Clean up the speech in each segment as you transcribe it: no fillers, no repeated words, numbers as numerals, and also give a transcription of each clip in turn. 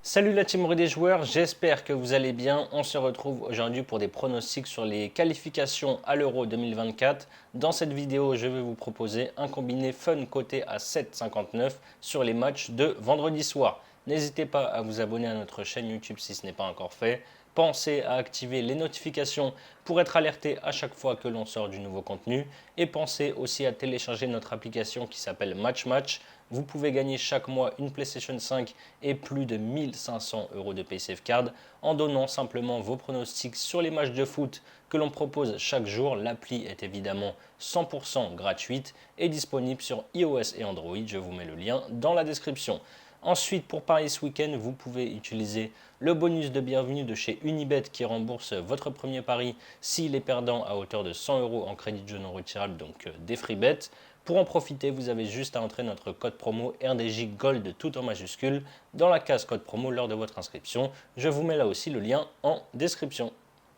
Salut la team des joueurs, j'espère que vous allez bien. On se retrouve aujourd'hui pour des pronostics sur les qualifications à l'Euro 2024. Dans cette vidéo, je vais vous proposer un combiné fun coté à 7,59 sur les matchs de vendredi soir. N'hésitez pas à vous abonner à notre chaîne YouTube si ce n'est pas encore fait. Pensez à activer les notifications pour être alerté à chaque fois que l'on sort du nouveau contenu. Et pensez aussi à télécharger notre application qui s'appelle Match Match. Vous pouvez gagner chaque mois une PlayStation 5 et plus de 1500 € de PaySafe Card en donnant simplement vos pronostics sur les matchs de foot que l'on propose chaque jour. L'appli est évidemment 100% gratuite et disponible sur iOS et Android. Je vous mets le lien dans la description. Ensuite, pour parier ce week-end, vous pouvez utiliser le bonus de bienvenue de chez Unibet qui rembourse votre premier pari s'il est perdant à hauteur de 100 € en crédit de jeu non retirable, donc des free bets. Pour en profiter, vous avez juste à entrer notre code promo RDJ Gold tout en majuscule dans la case code promo lors de votre inscription. Je vous mets là aussi le lien en description.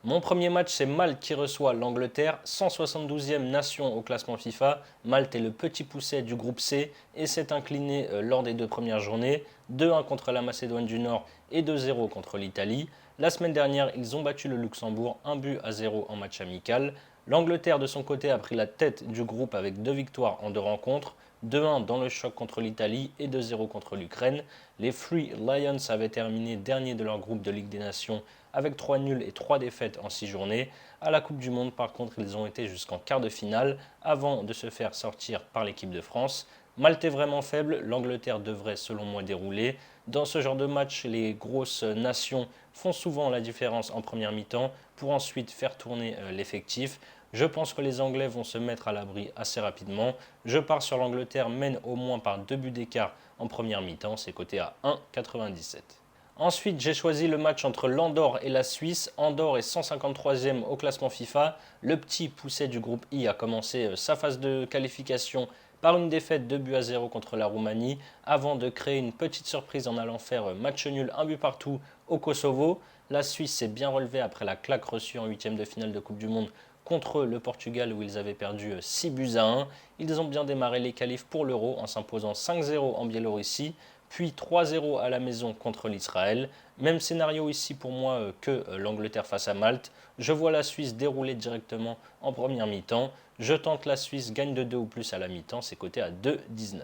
Mon premier match, c'est Malte qui reçoit l'Angleterre, 172e nation au classement FIFA. Malte est le petit pousset du groupe C et s'est incliné lors des deux premières journées, 2-1 contre la Macédoine du Nord et 2-0 contre l'Italie. La semaine dernière, ils ont battu le Luxembourg 1-0 en match amical. L'Angleterre, de son côté, a pris la tête du groupe avec 2 victoires en 2 rencontres, 2-1 dans le choc contre l'Italie et 2-0 contre l'Ukraine. Les Three Lions avaient terminé dernier de leur groupe de Ligue des Nations avec 3 nuls et 3 défaites en 6 journées. À la Coupe du Monde, par contre, ils ont été jusqu'en quart de finale avant de se faire sortir par l'équipe de France. Malte est vraiment faible, l'Angleterre devrait selon moi dérouler. Dans ce genre de match, les grosses nations font souvent la différence en première mi-temps pour ensuite faire tourner l'effectif. Je pense que les Anglais vont se mettre à l'abri assez rapidement. Je pars sur l'Angleterre mène au moins par 2 buts d'écart en première mi-temps, c'est coté à 1,97. Ensuite, j'ai choisi le match entre l'Andorre et la Suisse. Andorre est 153e au classement FIFA. Le petit pousset du groupe I a commencé sa phase de qualification par une défaite 2-0 contre la Roumanie avant de créer une petite surprise en allant faire match nul 1 but partout au Kosovo. La Suisse s'est bien relevée après la claque reçue en huitième de finale de Coupe du Monde contre le Portugal où ils avaient perdu 6-1. Ils ont bien démarré les qualifs pour l'Euro en s'imposant 5-0 en Biélorussie, puis 3-0 à la maison contre l'Israël. Même scénario ici pour moi que l'Angleterre face à Malte. Je vois la Suisse dérouler directement en première mi-temps. Je tente la Suisse gagne de 2 ou plus à la mi-temps, c'est coté à 2,19.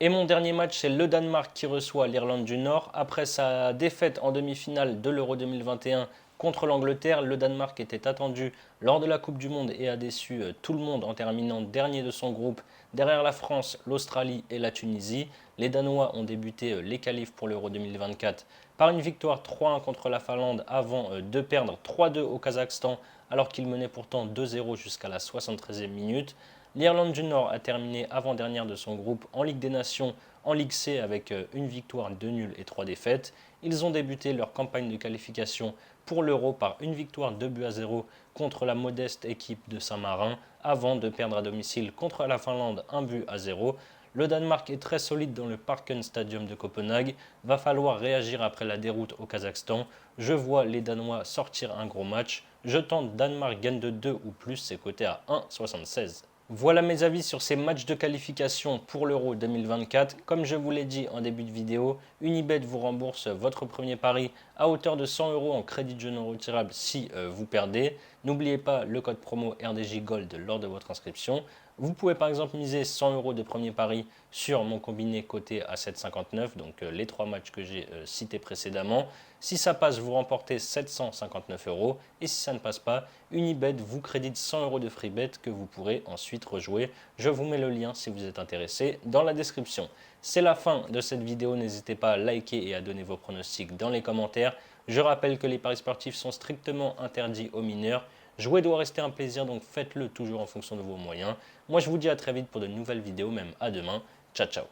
Et mon dernier match, c'est le Danemark qui reçoit l'Irlande du Nord. Après sa défaite en demi-finale de l'Euro 2021 contre l'Angleterre, le Danemark était attendu lors de la Coupe du Monde et a déçu tout le monde en terminant dernier de son groupe derrière la France, l'Australie et la Tunisie. Les Danois ont débuté les qualifs pour l'Euro 2024 par une victoire 3-1 contre la Finlande avant de perdre 3-2 au Kazakhstan alors qu'ils menaient pourtant 2-0 jusqu'à la 73e minute. L'Irlande du Nord a terminé avant-dernière de son groupe en Ligue des Nations, en Ligue C avec une victoire, 2 nuls et 3 défaites. Ils ont débuté leur campagne de qualification pour l'Euro par une victoire 2-0 contre la modeste équipe de Saint-Marin avant de perdre à domicile contre la Finlande 1-0. Le Danemark est très solide dans le Parken Stadium de Copenhague. Va falloir réagir après la déroute au Kazakhstan. Je vois les Danois sortir un gros match. Je tente Danemark gagne de 2 ou plus, c'est coté à 1,76. Voilà mes avis sur ces matchs de qualification pour l'Euro 2024. Comme je vous l'ai dit en début de vidéo, Unibet vous rembourse votre premier pari à hauteur de 100 € en crédit de jeu non retirable si vous perdez. N'oubliez pas le code promo RDJ Gold lors de votre inscription. Vous pouvez par exemple miser 100 € de premier pari sur mon combiné coté à 7,59, donc les 3 matchs que j'ai cités précédemment. Si ça passe, vous remportez 759 € et si ça ne passe pas, Unibet vous crédite 100 € de free bet que vous pourrez ensuite rejouer. Je vous mets le lien si vous êtes intéressé dans la description. C'est la fin de cette vidéo, n'hésitez pas à liker et à donner vos pronostics dans les commentaires. Je rappelle que les paris sportifs sont strictement interdits aux mineurs. Jouer doit rester un plaisir, donc faites-le toujours en fonction de vos moyens. Moi je vous dis à très vite pour de nouvelles vidéos, même à demain. Ciao ciao.